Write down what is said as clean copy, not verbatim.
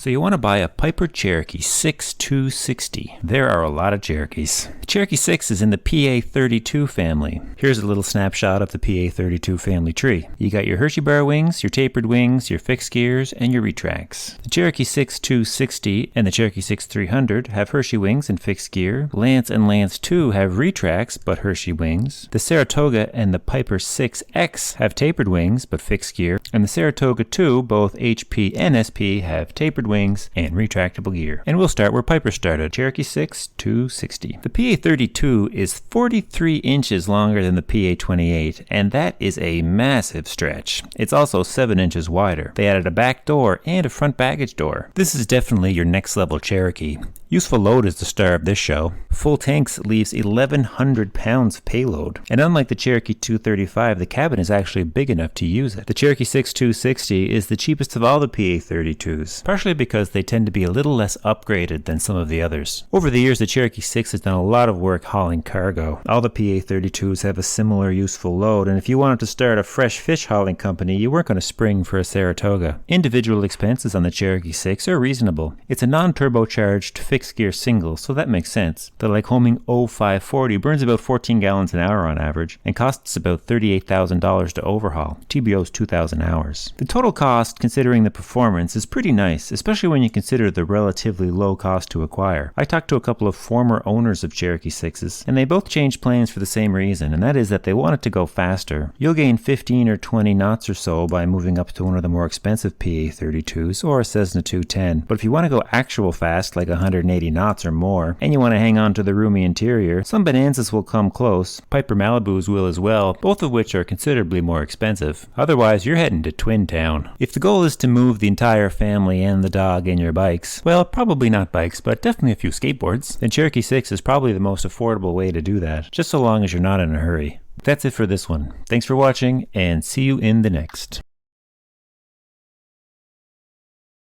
So you want to buy a Piper Cherokee 6 260. There are a lot of Cherokees. The Cherokee 6 is in the PA32 family. Here's a little snapshot of the PA32 family tree. You got your Hershey bar wings, your tapered wings, your fixed gears, and your retracts. The Cherokee 6 260 and the Cherokee 6 300 have Hershey wings and fixed gear. Lance and Lance 2 have retracts but Hershey wings. The Saratoga and the Piper 6X have tapered wings but fixed gear. And the Saratoga 2, both HP and SP, have tapered wings and retractable gear. And we'll start where Piper started, Cherokee 6 260. The PA32 is 43 inches longer than the PA28, and that is a massive stretch. It's also 7 inches wider. They added a back door and a front baggage door. This is definitely your next level Cherokee. Useful load is the star of this show. Full tanks leaves 1,100 pounds of payload. And unlike the Cherokee 235, the cabin is actually big enough to use it. The Cherokee 6 260 is the cheapest of all the PA32s, partially because they tend to be a little less upgraded than some of the others. Over the years, the Cherokee 6 has done a lot of work hauling cargo. All the PA32s have a similar useful load, and if you wanted to start a fresh fish hauling company, you weren't going to spring for a Saratoga. Individual expenses on the Cherokee 6 are reasonable. It's a non-turbocharged fixed gear single, so that makes sense. The Lycoming 0540 burns about 14 gallons an hour on average and costs about $38,000 to overhaul. TBO's 2,000 hours. The total cost, considering the performance, is pretty nice, especially when you consider the relatively low cost to acquire. I talked to a couple of former owners of Cherokee 6s, and they both changed plans for the same reason, and that is that they wanted to go faster. You'll gain 15 or 20 knots or so by moving up to one of the more expensive PA32s or a Cessna 210, but if you want to go actual fast, like 180 knots or more, and you want to hang on to the roomy interior, some Bonanzas will come close. Piper Malibus will as well, both of which are considerably more expensive. Otherwise, you're heading to Twin Town. If the goal is to move the entire family and the dog in your bikes, well, probably not bikes, but definitely a few skateboards, then Cherokee 6 is probably the most affordable way to do that, just so long as you're not in a hurry. That's it for this one. Thanks for watching, and see you in the next.